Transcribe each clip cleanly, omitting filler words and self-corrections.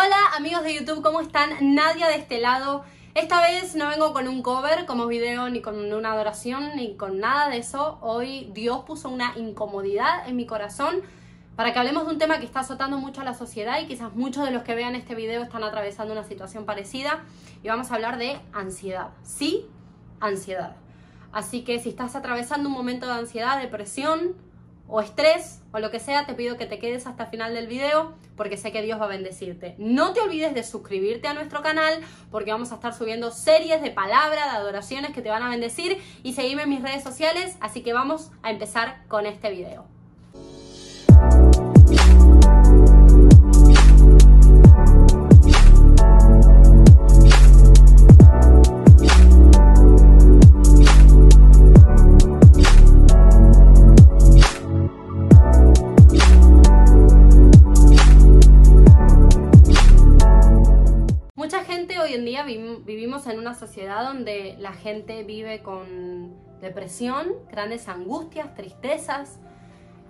Hola amigos de YouTube, ¿cómo están? Nadia de este lado. Esta vez no vengo con un cover como video, ni con una adoración, ni con nada de eso. Hoy Dios puso una incomodidad en mi corazón para que hablemos de un tema que está azotando mucho a la sociedad y quizás muchos de los que vean este video están atravesando una situación parecida. Y vamos a hablar de ansiedad. Sí, ansiedad. Así que si estás atravesando un momento de ansiedad, depresión o estrés o lo que sea, te pido que te quedes hasta el final del video porque sé que Dios va a bendecirte. No te olvides de suscribirte a nuestro canal porque vamos a estar subiendo series de palabras, de adoraciones que te van a bendecir, y seguime en mis redes sociales. Así que vamos a empezar con este video. Hoy en día vivimos en una sociedad donde la gente vive con depresión, grandes angustias, tristezas,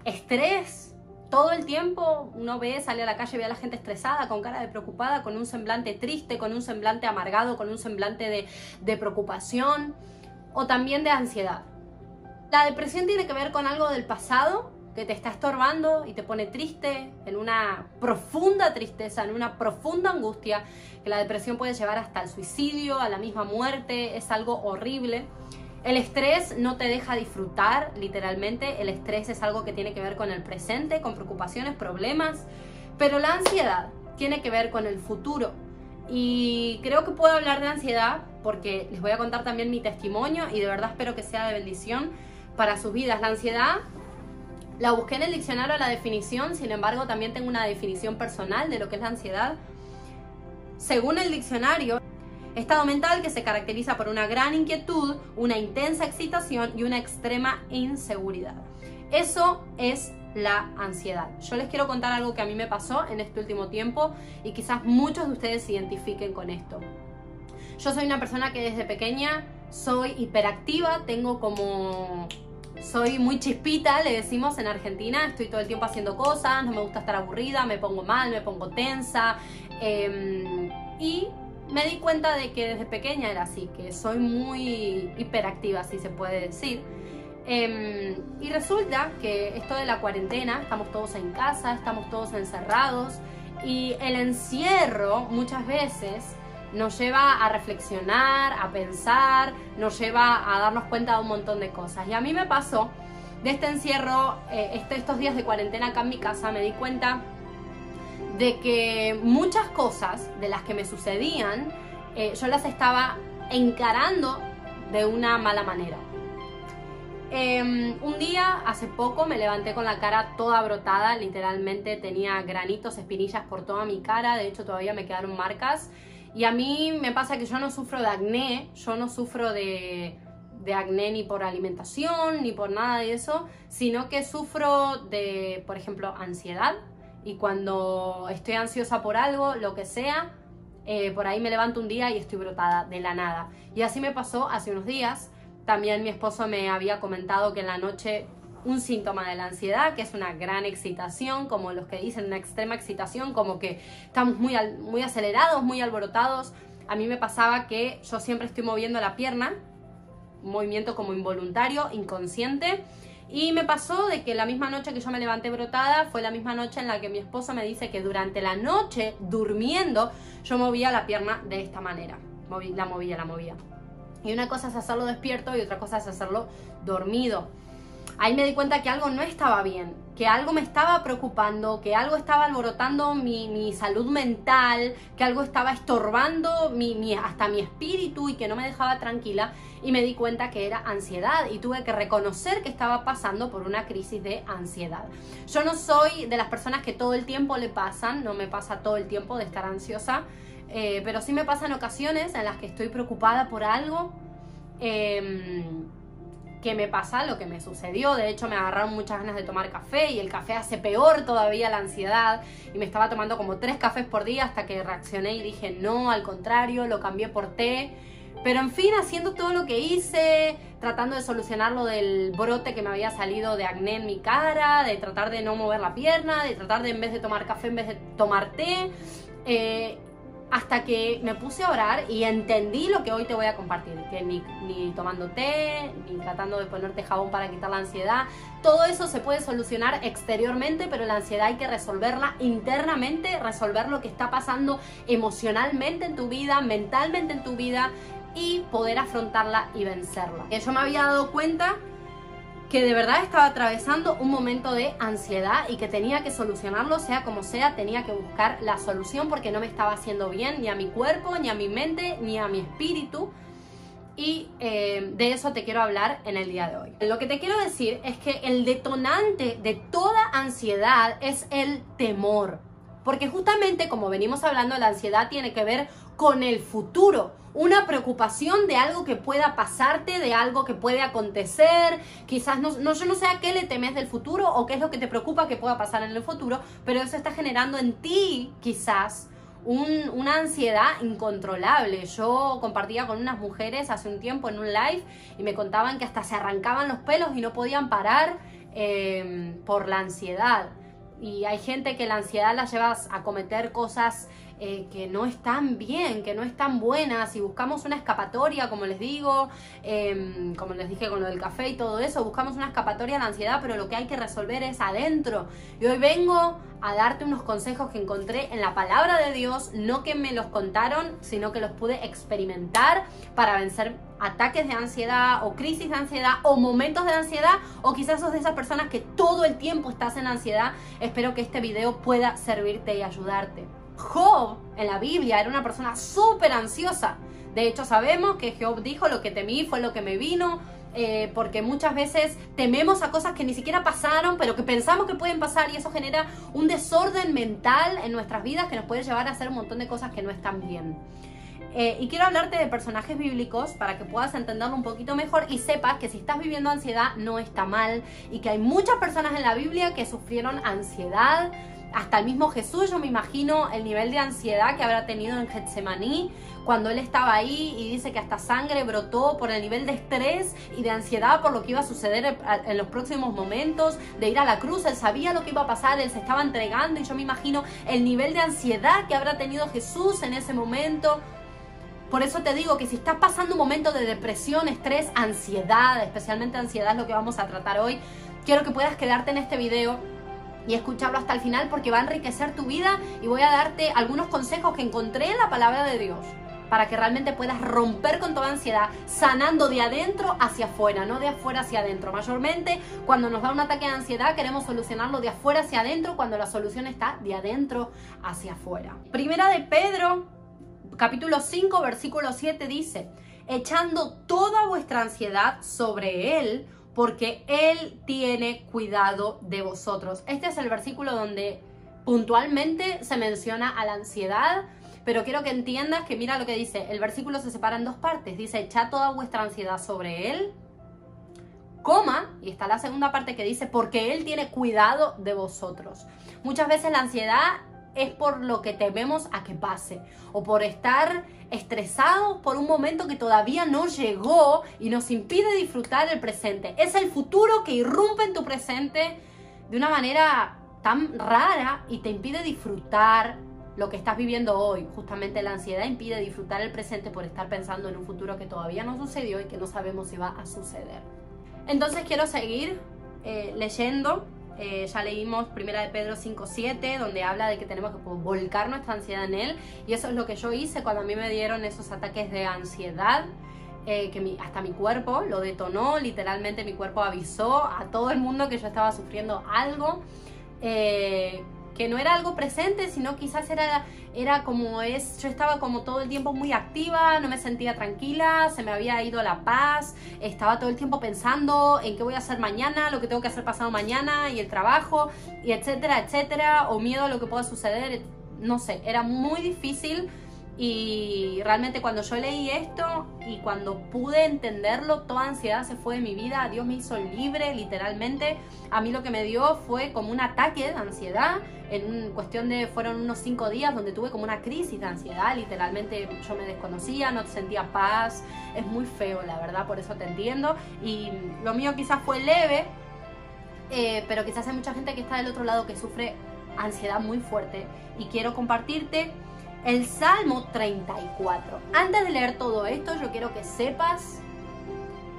estrés. Todo el tiempo uno sale a la calle, ve a la gente estresada, con cara de preocupada, con un semblante triste, con un semblante amargado, con un semblante de preocupación o también de ansiedad. La depresión tiene que ver con algo del pasado que te está estorbando y te pone triste, en una profunda tristeza, en una profunda angustia, que la depresión puede llevar hasta el suicidio, a la misma muerte. Es algo horrible. El estrés no te deja disfrutar, literalmente. El estrés es algo que tiene que ver con el presente, con preocupaciones, problemas, pero la ansiedad tiene que ver con el futuro. Y creo que puedo hablar de ansiedad porque les voy a contar también mi testimonio y de verdad espero que sea de bendición para sus vidas. La ansiedad la busqué en el diccionario, la definición, sin embargo también tengo una definición personal de lo que es la ansiedad. Según el diccionario, estado mental que se caracteriza por una gran inquietud, una intensa excitación y una extrema inseguridad. Eso es la ansiedad. Yo les quiero contar algo que a mí me pasó en este último tiempo y quizás muchos de ustedes se identifiquen con esto. Yo soy una persona que desde pequeña soy hiperactiva, soy muy chispita, le decimos en Argentina. Estoy todo el tiempo haciendo cosas, no me gusta estar aburrida, me pongo mal, me pongo tensa. Y me di cuenta de que desde pequeña era así, que soy muy hiperactiva, si se puede decir. Y resulta que esto de la cuarentena, estamos todos en casa, estamos todos encerrados, y el encierro muchas veces nos lleva a reflexionar, a pensar, nos lleva a darnos cuenta de un montón de cosas. Y a mí me pasó de este encierro, estos días de cuarentena acá en mi casa, me di cuenta de que muchas cosas de las que me sucedían, yo las estaba encarando de una mala manera. Un día, hace poco, me levanté con la cara toda brotada, literalmente tenía granitos, espinillas por toda mi cara, de hecho todavía me quedaron marcas. Y a mí me pasa que yo no sufro de acné, yo no sufro de acné ni por alimentación, ni por nada de eso, sino que sufro de, por ejemplo, ansiedad. Y cuando estoy ansiosa por algo, lo que sea, por ahí me levanto un día y estoy brotada de la nada. Y así me pasó hace unos días. También mi esposo me había comentado que en la noche un síntoma de la ansiedad, que es una gran excitación, como los que dicen, una extrema excitación, como que estamos muy acelerados, muy alborotados. A mí me pasaba que yo siempre estoy moviendo la pierna, un movimiento como involuntario, inconsciente, y me pasó de que la misma noche que yo me levanté brotada fue la misma noche en la que mi esposo me dice que durante la noche, durmiendo, yo movía la pierna de esta manera, la movía. Y una cosa es hacerlo despierto y otra cosa es hacerlo dormido. Ahí me di cuenta que algo no estaba bien, que algo me estaba preocupando, que algo estaba alborotando mi salud mental, que algo estaba estorbando hasta mi espíritu y que no me dejaba tranquila. Y me di cuenta que era ansiedad y tuve que reconocer que estaba pasando por una crisis de ansiedad. Yo no soy de las personas que todo el tiempo le pasan, no me pasa todo el tiempo de estar ansiosa, pero sí me pasan ocasiones en las que estoy preocupada por algo. Que me pasa lo que me sucedió. De hecho me agarraron muchas ganas de tomar café y el café hace peor todavía la ansiedad, y me estaba tomando como 3 cafés por día hasta que reaccioné y dije no, al contrario, lo cambié por té. Pero en fin, haciendo todo lo que hice, tratando de solucionar lo del brote que me había salido de acné en mi cara, de tratar de no mover la pierna, de tratar de, en vez de tomar café, en vez de tomar té, hasta que me puse a orar y entendí lo que hoy te voy a compartir, que ni tomando té, ni tratando de ponerte jabón para quitar la ansiedad, todo eso se puede solucionar exteriormente, pero la ansiedad hay que resolverla internamente, resolver lo que está pasando emocionalmente en tu vida, mentalmente en tu vida, y poder afrontarla y vencerla. Yo me había dado cuenta que de verdad estaba atravesando un momento de ansiedad y que tenía que solucionarlo, sea como sea, tenía que buscar la solución porque no me estaba haciendo bien ni a mi cuerpo, ni a mi mente, ni a mi espíritu. Y de eso te quiero hablar en el día de hoy. Lo que te quiero decir es que el detonante de toda ansiedad es el temor. Porque justamente, como venimos hablando, la ansiedad tiene que ver con el futuro. Una preocupación de algo que pueda pasarte, de algo que puede acontecer. Quizás yo no sé a qué le temes del futuro o qué es lo que te preocupa que pueda pasar en el futuro, pero eso está generando en ti quizás una ansiedad incontrolable. Yo compartía con unas mujeres hace un tiempo en un live y me contaban que hasta se arrancaban los pelos y no podían parar por la ansiedad. Y hay gente que la ansiedad la lleva a cometer cosas que no están bien, que no están buenas, y buscamos una escapatoria, como les digo, como les dije con lo del café y todo eso, buscamos una escapatoria a la ansiedad, pero lo que hay que resolver es adentro. Y hoy vengo a darte unos consejos que encontré en la palabra de Dios, no que me los contaron, sino que los pude experimentar para vencer ataques de ansiedad o crisis de ansiedad o momentos de ansiedad, o quizás sos de esas personas que todo el tiempo estás en ansiedad. Espero que este video pueda servirte y ayudarte. Job en la Biblia era una persona súper ansiosa. De hecho, sabemos que Job dijo: lo que temí fue lo que me vino, porque muchas veces tememos a cosas que ni siquiera pasaron, pero que pensamos que pueden pasar, y eso genera un desorden mental en nuestras vidas que nos puede llevar a hacer un montón de cosas que no están bien. Y quiero hablarte de personajes bíblicos para que puedas entenderlo un poquito mejor y sepas que si estás viviendo ansiedad no está mal, y que hay muchas personas en la Biblia que sufrieron ansiedad. Hasta el mismo Jesús, yo me imagino el nivel de ansiedad que habrá tenido en Getsemaní cuando él estaba ahí, y dice que hasta sangre brotó por el nivel de estrés y de ansiedad por lo que iba a suceder en los próximos momentos de ir a la cruz. Él sabía lo que iba a pasar, él se estaba entregando, y yo me imagino el nivel de ansiedad que habrá tenido Jesús en ese momento. Por eso te digo que si estás pasando un momento de depresión, estrés, ansiedad, especialmente ansiedad es lo que vamos a tratar hoy, quiero que puedas quedarte en este video y escucharlo hasta el final, porque va a enriquecer tu vida, y voy a darte algunos consejos que encontré en la palabra de Dios para que realmente puedas romper con toda ansiedad, sanando de adentro hacia afuera, no de afuera hacia adentro. Mayormente cuando nos da un ataque de ansiedad queremos solucionarlo de afuera hacia adentro, cuando la solución está de adentro hacia afuera. Primera de Pedro, capítulo 5, versículo 7 dice: echando toda vuestra ansiedad sobre Él, porque Él tiene cuidado de vosotros. Este es el versículo donde puntualmente se menciona a la ansiedad, pero quiero que entiendas que mira lo que dice. El versículo se separa en dos partes. Dice: echad toda vuestra ansiedad sobre Él, coma, y está la segunda parte que dice: porque Él tiene cuidado de vosotros. Muchas veces la ansiedad es por lo que tememos a que pase, o por estar estresados por un momento que todavía no llegó y nos impide disfrutar el presente. Es el futuro que irrumpe en tu presente de una manera tan rara y te impide disfrutar lo que estás viviendo hoy. Justamente la ansiedad impide disfrutar el presente por estar pensando en un futuro que todavía no sucedió y que no sabemos si va a suceder. Entonces quiero seguir leyendo. Ya leímos 1 de Pedro 5:7, donde habla de que tenemos que volcar nuestra ansiedad en Él, y eso es lo que yo hice cuando a mí me dieron esos ataques de ansiedad, que hasta mi cuerpo lo detonó. Literalmente mi cuerpo avisó a todo el mundo que yo estaba sufriendo algo, que no era algo presente, sino quizás era como yo estaba como todo el tiempo muy activa, no me sentía tranquila, se me había ido la paz, estaba todo el tiempo pensando en qué voy a hacer mañana, lo que tengo que hacer pasado mañana, y el trabajo, y etcétera, etcétera, o miedo a lo que pueda suceder, no sé, era muy difícil. Y realmente cuando yo leí esto y cuando pude entenderlo, toda ansiedad se fue de mi vida. Dios me hizo libre, literalmente. A mí lo que me dio fue como un ataque de ansiedad. En cuestión de, fueron unos 5 días donde tuve como una crisis de ansiedad. Literalmente yo me desconocía, no sentía paz. Es muy feo, la verdad, por eso te entiendo. Y lo mío quizás fue leve, pero quizás hay mucha gente que está del otro lado que sufre ansiedad muy fuerte. Y quiero compartirte el Salmo 34. Antes de leer todo esto, yo quiero que sepas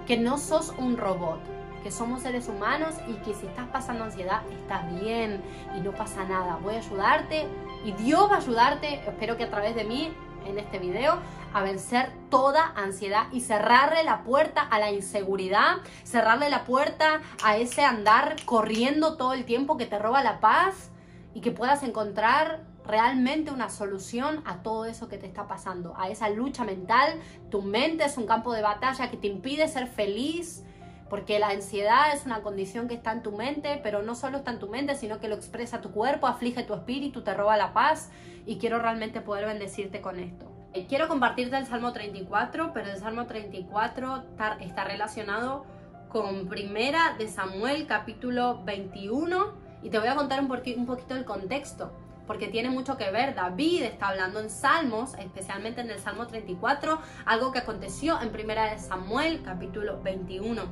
que no sos un robot, que somos seres humanos y que si estás pasando ansiedad, está bien y no pasa nada. Voy a ayudarte y Dios va a ayudarte, espero que a través de mí, en este video, a vencer toda ansiedad y cerrarle la puerta a la inseguridad, cerrarle la puerta a ese andar corriendo todo el tiempo que te roba la paz y que puedas encontrar realmente una solución a todo eso que te está pasando, a esa lucha mental. Tu mente es un campo de batalla que te impide ser feliz, porque la ansiedad es una condición que está en tu mente, pero no solo está en tu mente, sino que lo expresa tu cuerpo, aflige tu espíritu, te roba la paz, y quiero realmente poder bendecirte con esto. Quiero compartirte el Salmo 34, pero el Salmo 34 está relacionado con Primera de Samuel, capítulo 21, y te voy a contar un poquito el contexto, porque tiene mucho que ver. David está hablando en Salmos, especialmente en el Salmo 34, algo que aconteció en Primera de Samuel, capítulo 21.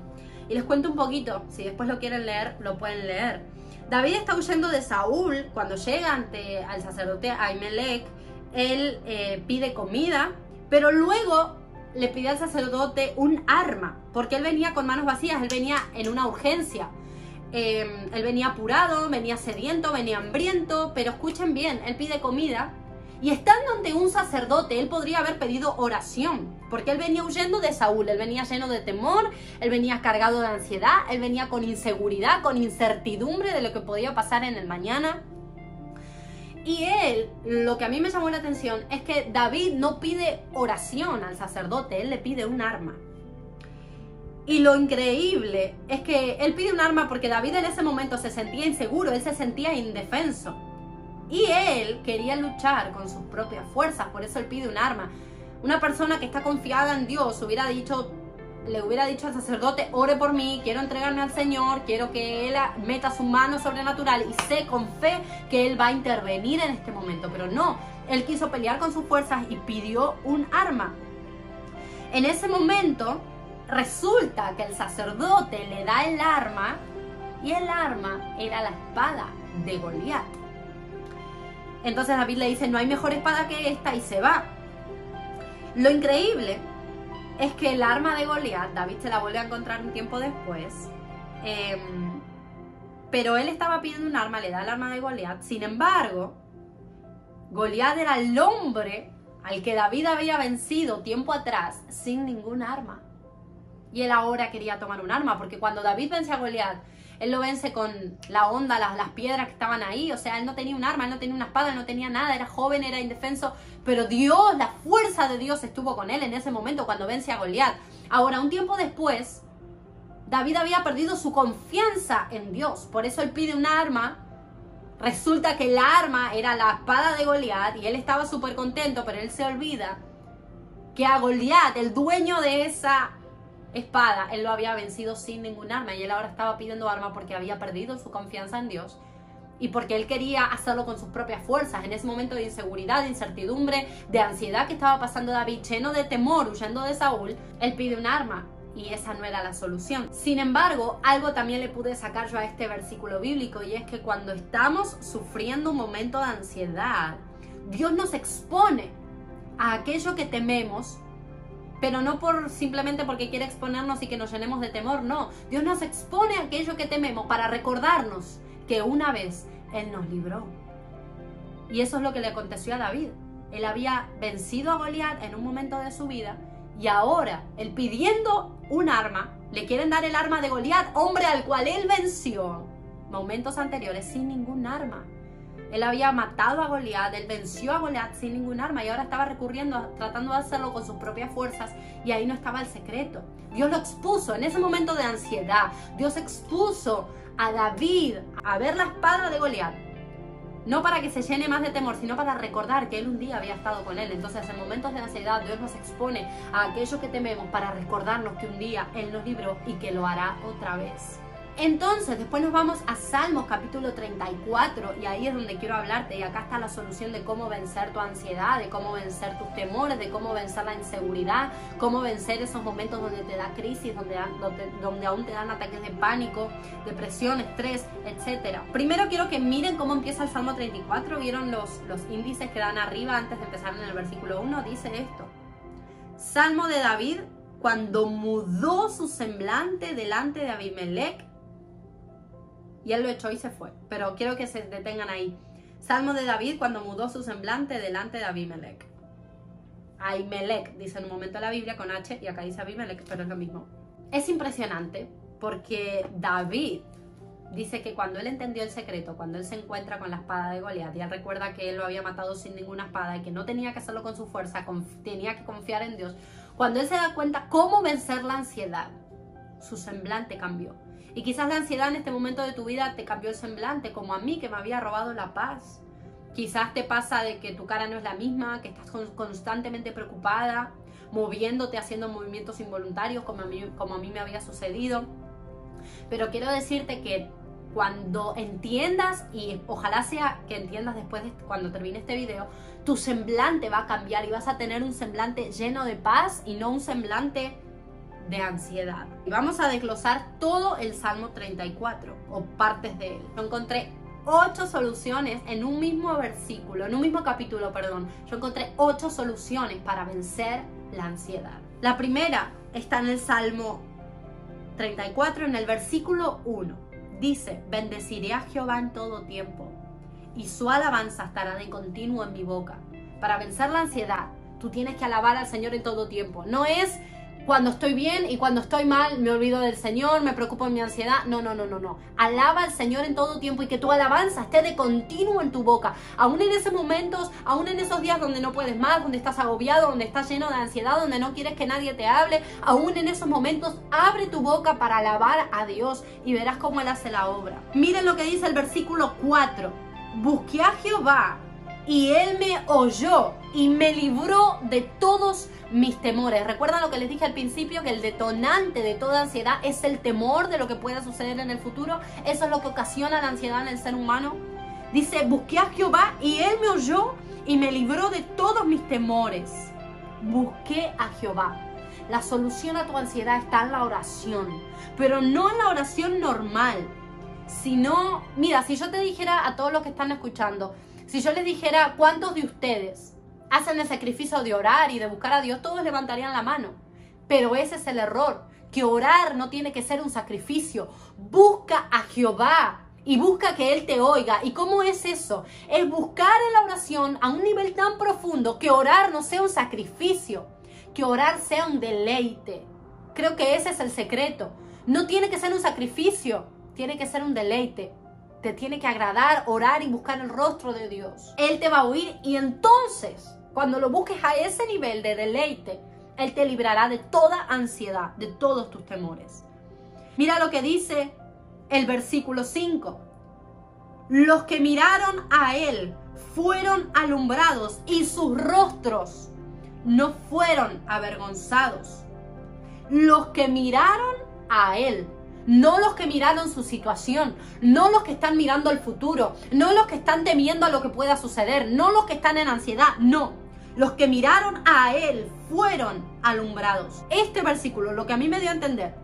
Y les cuento un poquito, si después lo quieren leer, lo pueden leer. David está huyendo de Saúl. Cuando llega al sacerdote Ahimelech, él pide comida, pero luego le pide al sacerdote un arma, porque él venía con manos vacías, él venía en una urgencia. Él venía apurado, venía sediento, venía hambriento, pero escuchen bien, él pide comida y estando ante un sacerdote, él podría haber pedido oración, porque él venía huyendo de Saúl, él venía lleno de temor, él venía cargado de ansiedad, él venía con inseguridad, con incertidumbre de lo que podía pasar en el mañana. Y lo que a mí me llamó la atención es que David no pide oración al sacerdote, él le pide un arma. Y lo increíble es que él pide un arma porque David en ese momento se sentía inseguro, él se sentía indefenso. Y él quería luchar con sus propias fuerzas, por eso él pide un arma. Una persona que está confiada en Dios le hubiera dicho al sacerdote, ore por mí, quiero entregarme al Señor, quiero que Él meta su mano sobrenatural y sé con fe que Él va a intervenir en este momento. Pero no, él quiso pelear con sus fuerzas y pidió un arma. En ese momento resulta que el sacerdote le da el arma y el arma era la espada de Goliat. Entonces David le dice, no hay mejor espada que esta, y se va. Lo increíble es que el arma de Goliat, David se la vuelve a encontrar un tiempo después, pero él estaba pidiendo un arma, le da el arma de Goliat. Sin embargo, Goliat era el hombre al que David había vencido tiempo atrás sin ningún arma. Y él ahora quería tomar un arma, porque cuando David vence a Goliat, él lo vence con la onda, las piedras que estaban ahí. O sea, él no tenía un arma, él no tenía una espada, él no tenía nada, era joven, era indefenso. Pero Dios, la fuerza de Dios estuvo con él en ese momento cuando vence a Goliat. Ahora, un tiempo después, David había perdido su confianza en Dios. Por eso él pide un arma. Resulta que el arma era la espada de Goliat y él estaba súper contento, pero él se olvida que a Goliat, el dueño de esa espada, él lo había vencido sin ningún arma, y él ahora estaba pidiendo arma porque había perdido su confianza en Dios y porque él quería hacerlo con sus propias fuerzas. En ese momento de inseguridad, de incertidumbre, de ansiedad que estaba pasando David, lleno de temor, huyendo de Saúl, él pide un arma y esa no era la solución. Sin embargo, algo también le pude sacar yo a este versículo bíblico, y es que cuando estamos sufriendo un momento de ansiedad, Dios nos expone a aquello que tememos, pero no simplemente porque quiere exponernos y que nos llenemos de temor, no. Dios nos expone a aquello que tememos para recordarnos que una vez Él nos libró. Y eso es lo que le aconteció a David. Él había vencido a Goliat en un momento de su vida, y ahora, él pidiendo un arma, le quieren dar el arma de Goliat, hombre al cual él venció momentos anteriores sin ningún arma. Él había matado a Goliat, él venció a Goliat sin ningún arma, y ahora estaba tratando de hacerlo con sus propias fuerzas, y ahí no estaba el secreto. Dios lo expuso en ese momento de ansiedad. Dios expuso a David a ver la espada de Goliat, no para que se llene más de temor, sino para recordar que él un día había estado con él. Entonces, en momentos de ansiedad, Dios nos expone a aquello que tememos para recordarnos que un día Él nos libró y que lo hará otra vez. Entonces, después nos vamos a Salmos capítulo 34 y ahí es donde quiero hablarte, y acá está la solución de cómo vencer tu ansiedad, de cómo vencer tus temores, de cómo vencer la inseguridad, cómo vencer esos momentos donde te da crisis, donde aún te dan ataques de pánico, depresión, estrés, etc. Primero quiero que miren cómo empieza el Salmo 34, ¿vieron los índices que dan arriba antes de empezar en el versículo 1? Dice esto: Salmo de David cuando mudó su semblante delante de Abimelech, y él lo echó y se fue. Pero quiero que se detengan ahí. Salmo de David cuando mudó su semblante delante de Abimelech. Ahimelech dice en un momento la Biblia con H, y acá dice Abimelech, pero es lo mismo. Es impresionante porque David dice que cuando él entendió el secreto, cuando él se encuentra con la espada de Goliat, y él recuerda que él lo había matado sin ninguna espada y que no tenía que hacerlo con su fuerza, tenía que confiar en Dios. Cuando él se da cuenta cómo vencer la ansiedad, su semblante cambió. Y quizás la ansiedad en este momento de tu vida te cambió el semblante, como a mí, que me había robado la paz. Quizás te pasa de que tu cara no es la misma, que estás constantemente preocupada, moviéndote, haciendo movimientos involuntarios, como a mí me había sucedido. Pero quiero decirte que cuando entiendas, y ojalá sea que entiendas después de cuando termine este video, tu semblante va a cambiar y vas a tener un semblante lleno de paz y no un semblante de ansiedad. Y vamos a desglosar todo el Salmo 34 o partes de él. Yo encontré 8 soluciones en un mismo versículo, en un mismo capítulo, perdón. Yo encontré 8 soluciones para vencer la ansiedad. La primera está en el Salmo 34, en el versículo 1. Dice: bendeciré a Jehová en todo tiempo, y su alabanza estará de continuo en mi boca. Para vencer la ansiedad, tú tienes que alabar al Señor en todo tiempo. No es cuando estoy bien y cuando estoy mal me olvido del Señor, me preocupo en mi ansiedad. No. Alaba al Señor en todo tiempo y que tu alabanza esté de continuo en tu boca. Aún en esos momentos, aún en esos días donde no puedes más, donde estás agobiado, donde estás lleno de ansiedad, donde no quieres que nadie te hable, aún en esos momentos abre tu boca para alabar a Dios y verás cómo Él hace la obra. Miren lo que dice el versículo 4. Busqué a Jehová y Él me oyó y me libró de todos mis temores. Recuerda lo que les dije al principio, que el detonante de toda ansiedad es el temor de lo que pueda suceder en el futuro. Eso es lo que ocasiona la ansiedad en el ser humano. Dice: busqué a Jehová y Él me oyó y me libró de todos mis temores. Busqué a Jehová. La solución a tu ansiedad está en la oración, pero no en la oración normal, sino, mira, si yo te dijera a todos los que están escuchando, si yo les dijera cuántos de ustedes hacen el sacrificio de orar y de buscar a Dios, todos levantarían la mano. Pero ese es el error, que orar no tiene que ser un sacrificio. Busca a Jehová y busca que Él te oiga. ¿Y cómo es eso? Es buscar en la oración a un nivel tan profundo que orar no sea un sacrificio, que orar sea un deleite. Creo que ese es el secreto. No tiene que ser un sacrificio, tiene que ser un deleite. Te tiene que agradar orar y buscar el rostro de Dios. Él te va a oír y entonces, cuando lo busques a ese nivel de deleite, Él te librará de toda ansiedad, de todos tus temores. Mira lo que dice el versículo 5. Los que miraron a Él fueron alumbrados y sus rostros no fueron avergonzados. Los que miraron a Él. No los que miraron su situación, no los que están mirando el futuro, no los que están temiendo a lo que pueda suceder, no los que están en ansiedad, no. Los que miraron a Él fueron alumbrados. Este versículo, lo que a mí me dio a entender,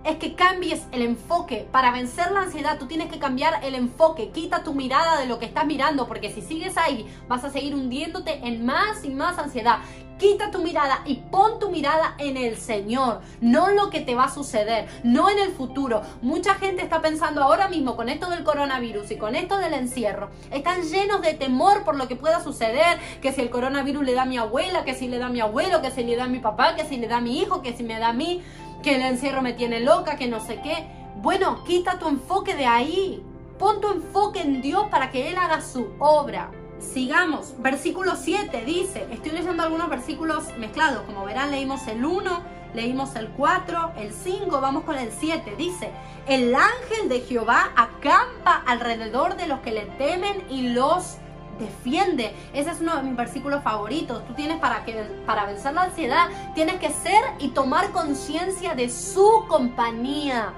es que cambies el enfoque. Para vencer la ansiedad, tú tienes que cambiar el enfoque. Quita tu mirada de lo que estás mirando, porque si sigues ahí, vas a seguir hundiéndote en más y más ansiedad. Quita tu mirada y pon tu mirada en el Señor, no en lo que te va a suceder, no en el futuro. Mucha gente está pensando ahora mismo con esto del coronavirus y con esto del encierro, están llenos de temor por lo que pueda suceder, que si el coronavirus le da a mi abuela, que si le da a mi abuelo, que si le da a mi papá, que si le da a mi hijo, que si me da a mí, que el encierro me tiene loca, que no sé qué. Bueno, quita tu enfoque de ahí, pon tu enfoque en Dios para que Él haga su obra. Sigamos, versículo 7 dice, estoy leyendo algunos versículos mezclados, como verán leímos el 1, leímos el 4, el 5, vamos con el 7, dice: el ángel de Jehová acampa alrededor de los que le temen y los defiende. Ese es uno de mis versículos favoritos. Tú tienes para vencer la ansiedad, tienes que ser y tomar conciencia de su compañía.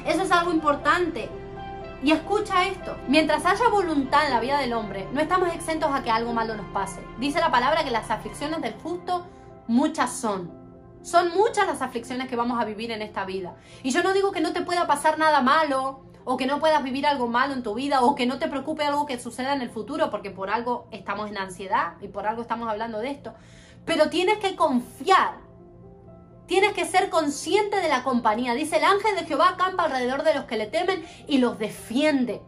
Eso es algo importante. Y escucha esto, mientras haya voluntad en la vida del hombre, no estamos exentos a que algo malo nos pase. Dice la palabra que las aflicciones del justo, muchas son. Son muchas las aflicciones que vamos a vivir en esta vida. Y yo no digo que no te pueda pasar nada malo, o que no puedas vivir algo malo en tu vida, o que no te preocupe algo que suceda en el futuro, porque por algo estamos en ansiedad y por algo estamos hablando de esto. Pero tienes que confiar. Tienes que ser consciente de la compañía. Dice, el ángel de Jehová acampa alrededor de los que le temen y los defiende.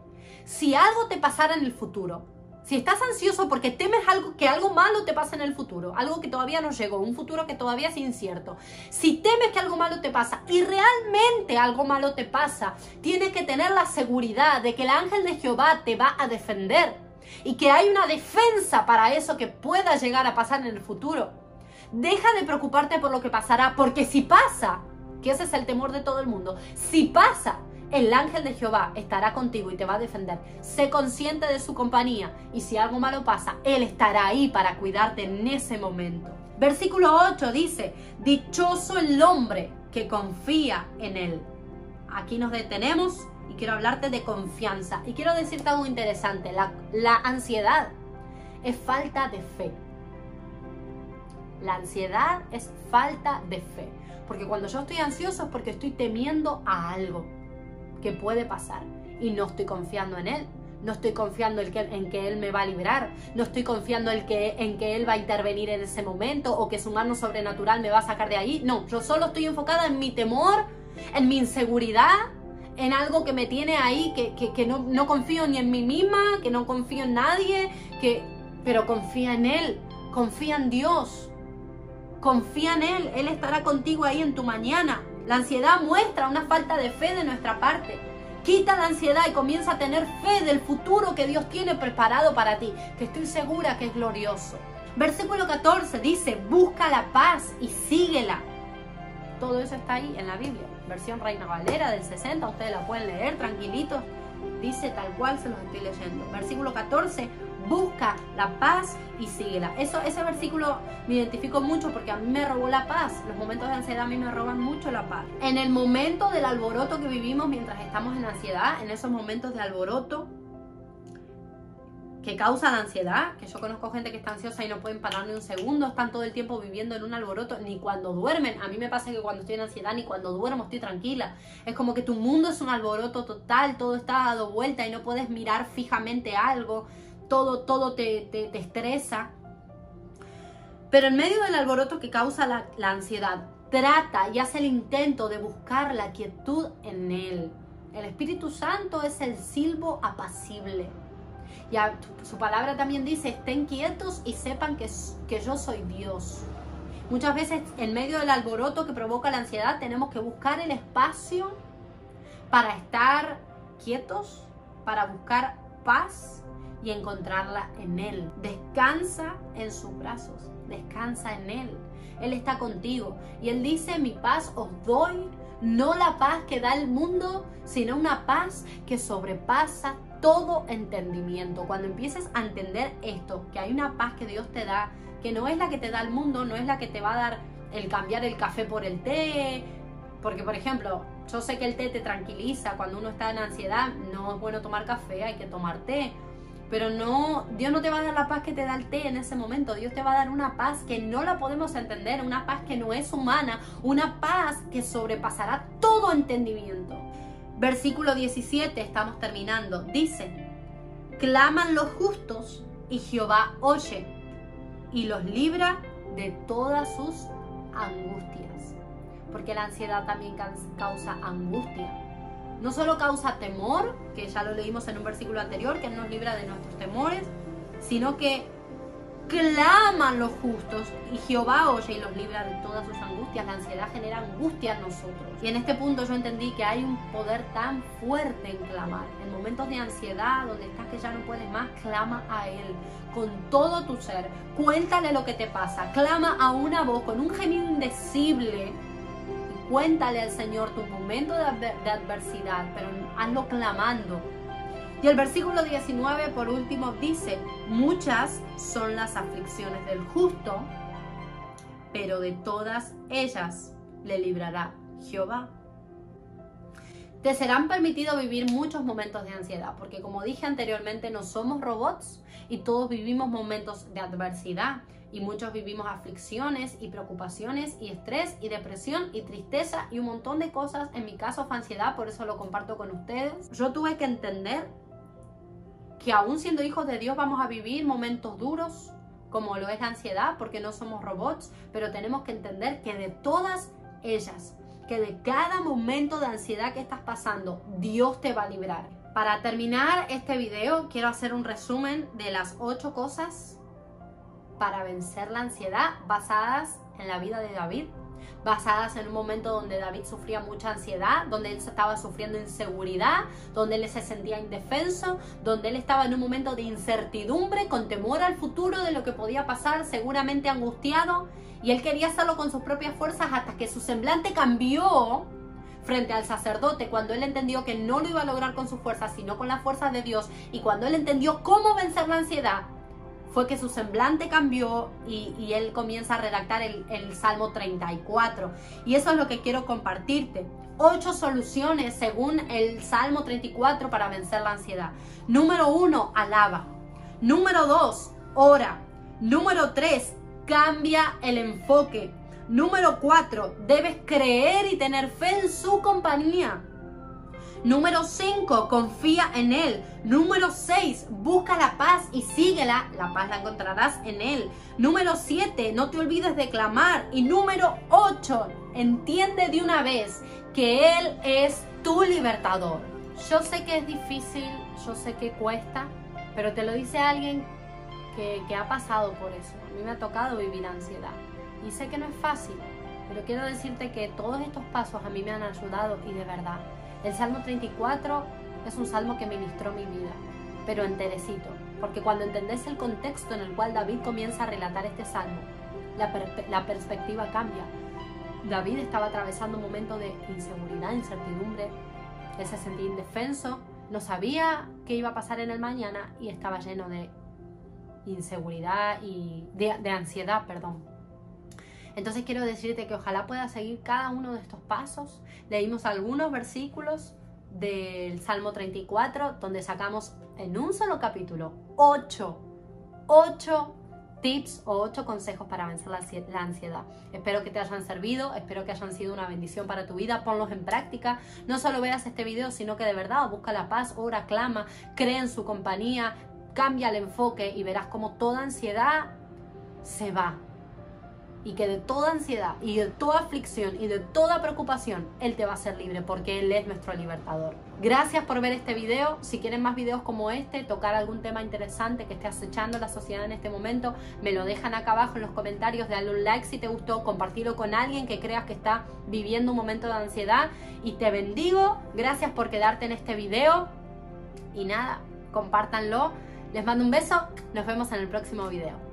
Si algo te pasara en el futuro, si estás ansioso porque temes que algo malo te pase en el futuro, algo que todavía no llegó, un futuro que todavía es incierto, si temes que algo malo te pasa y realmente algo malo te pasa, tienes que tener la seguridad de que el ángel de Jehová te va a defender y que hay una defensa para eso que pueda llegar a pasar en el futuro. Deja de preocuparte por lo que pasará, porque si pasa, que ese es el temor de todo el mundo, si pasa, el ángel de Jehová estará contigo y te va a defender. Sé consciente de su compañía y si algo malo pasa, Él estará ahí para cuidarte en ese momento. Versículo 8 dice, dichoso el hombre que confía en Él. Aquí nos detenemos y quiero hablarte de confianza. Y quiero decirte algo interesante, la ansiedad es falta de fe. La ansiedad es falta de fe. Porque cuando yo estoy ansioso es porque estoy temiendo a algo que puede pasar. Y no estoy confiando en Él. No estoy confiando en que Él me va a librar. No estoy confiando en que Él va a intervenir en ese momento. O que su mano sobrenatural me va a sacar de ahí. No, yo solo estoy enfocada en mi temor, en mi inseguridad, en algo que me tiene ahí, que no confío ni en mí misma, que no confío en nadie, pero confía en Él. Confía en Dios. Confía en Él, Él estará contigo ahí en tu mañana. La ansiedad muestra una falta de fe de nuestra parte. Quita la ansiedad y comienza a tener fe del futuro que Dios tiene preparado para ti, que estoy segura que es glorioso. Versículo 14 dice, busca la paz y síguela. Todo eso está ahí en la Biblia. Versión Reina Valera del 60, ustedes la pueden leer tranquilitos. Dice tal cual se los estoy leyendo. Versículo 14, busca la paz y síguela. Ese versículo me identifico mucho porque a mí me robó la paz. Los momentos de ansiedad a mí me roban mucho la paz. En el momento del alboroto que vivimos mientras estamos en ansiedad, en esos momentos de alboroto que causa la ansiedad, que yo conozco gente que está ansiosa y no pueden parar ni un segundo, están todo el tiempo viviendo en un alboroto, ni cuando duermen. A mí me pasa que cuando estoy en ansiedad ni cuando duermo estoy tranquila. Es como que tu mundo es un alboroto total, todo está dado vuelta y no puedes mirar fijamente algo, todo te estresa. Pero en medio del alboroto que causa la ansiedad, trata y hace el intento de buscar la quietud en Él. El Espíritu Santo es el silbo apacible. Y su palabra también dice, estén quietos y sepan que yo soy Dios. Muchas veces en medio del alboroto que provoca la ansiedad tenemos que buscar el espacio para estar quietos, para buscar paz y encontrarla en Él. Descansa en sus brazos, descansa en Él. Él está contigo y Él dice, mi paz os doy, no la paz que da el mundo, sino una paz que sobrepasa todo entendimiento. Cuando empieces a entender esto, que hay una paz que Dios te da, que no es la que te da el mundo, no es la que te va a dar el cambiar el café por el té, porque por ejemplo, yo sé que el té te tranquiliza, cuando uno está en ansiedad no es bueno tomar café, hay que tomar té, pero no, Dios no te va a dar la paz que te da el té en ese momento. Dios te va a dar una paz que no la podemos entender, una paz que no es humana, una paz que sobrepasará todo entendimiento. Versículo 17, estamos terminando, dice, claman los justos y Jehová oye y los libra de todas sus angustias. Porque la ansiedad también causa angustia. No solo causa temor, que ya lo leímos en un versículo anterior, que Él nos libra de nuestros temores, sino que claman los justos y Jehová oye y los libra de todas sus angustias. La ansiedad genera angustia en nosotros. Y en este punto yo entendí que hay un poder tan fuerte en clamar. En momentos de ansiedad, donde estás que ya no puedes más, clama a Él con todo tu ser. Cuéntale lo que te pasa. Clama a una voz con un gemido indecible. Y cuéntale al Señor tu momento de adversidad, pero hazlo clamando. Y el versículo 19, por último, dice, muchas son las aflicciones del justo, pero de todas ellas le librará Jehová. Te serán permitidos vivir muchos momentos de ansiedad, porque como dije anteriormente, no somos robots y todos vivimos momentos de adversidad y muchos vivimos aflicciones y preocupaciones y estrés y depresión y tristeza y un montón de cosas. En mi caso fue ansiedad, por eso lo comparto con ustedes. Yo tuve que entender que aún siendo hijos de Dios vamos a vivir momentos duros, como lo es la ansiedad, porque no somos robots, pero tenemos que entender que de todas ellas, que de cada momento de ansiedad que estás pasando, Dios te va a librar. Para terminar este video, quiero hacer un resumen de las 8 cosas para vencer la ansiedad basadas en la vida de David, basadas en un momento donde David sufría mucha ansiedad, donde él estaba sufriendo inseguridad, donde él se sentía indefenso, donde él estaba en un momento de incertidumbre, con temor al futuro de lo que podía pasar, seguramente angustiado, y él quería hacerlo con sus propias fuerzas hasta que su semblante cambió frente al sacerdote, cuando él entendió que no lo iba a lograr con sus fuerzas, sino con las fuerzas de Dios, y cuando él entendió cómo vencer la ansiedad, fue que su semblante cambió y él comienza a redactar el Salmo 34. Y eso es lo que quiero compartirte. 8 soluciones según el Salmo 34 para vencer la ansiedad. Número 1, alaba. Número 2, ora. Número 3, cambia el enfoque. Número 4, debes creer y tener fe en su compañía. Número 5, confía en Él. Número 6, busca la paz y síguela. La paz la encontrarás en Él. Número 7, no te olvides de clamar. Y número 8, entiende de una vez que Él es tu libertador. Yo sé que es difícil, yo sé que cuesta, pero te lo dice alguien que ha pasado por eso. A mí me ha tocado vivir ansiedad. Y sé que no es fácil, pero quiero decirte que todos estos pasos a mí me han ayudado y de verdad. El Salmo 34 es un salmo que ministró mi vida, pero enterecito, porque cuando entendés el contexto en el cual David comienza a relatar este salmo, la perspectiva cambia. David estaba atravesando un momento de inseguridad, incertidumbre, él se sentía indefenso, no sabía qué iba a pasar en el mañana y estaba lleno de inseguridad y de ansiedad, perdón. Entonces quiero decirte que ojalá puedas seguir cada uno de estos pasos. Leímos algunos versículos del Salmo 34 donde sacamos en un solo capítulo 8 tips o 8 consejos para vencer la ansiedad. Espero que te hayan servido, espero que hayan sido una bendición para tu vida. Ponlos en práctica. No solo veas este video, sino que de verdad busca la paz, ora, clama, cree en su compañía, cambia el enfoque y verás como toda ansiedad se va. Y que de toda ansiedad y de toda aflicción y de toda preocupación Él te va a hacer libre, porque Él es nuestro libertador. Gracias por ver este video. Si quieren más videos como este, tocar algún tema interesante que esté acechando la sociedad en este momento, me lo dejan acá abajo en los comentarios. Dale un like si te gustó, compartirlo con alguien que creas que está viviendo un momento de ansiedad. Y te bendigo. Gracias por quedarte en este video. Y nada, compártanlo. Les mando un beso. Nos vemos en el próximo video.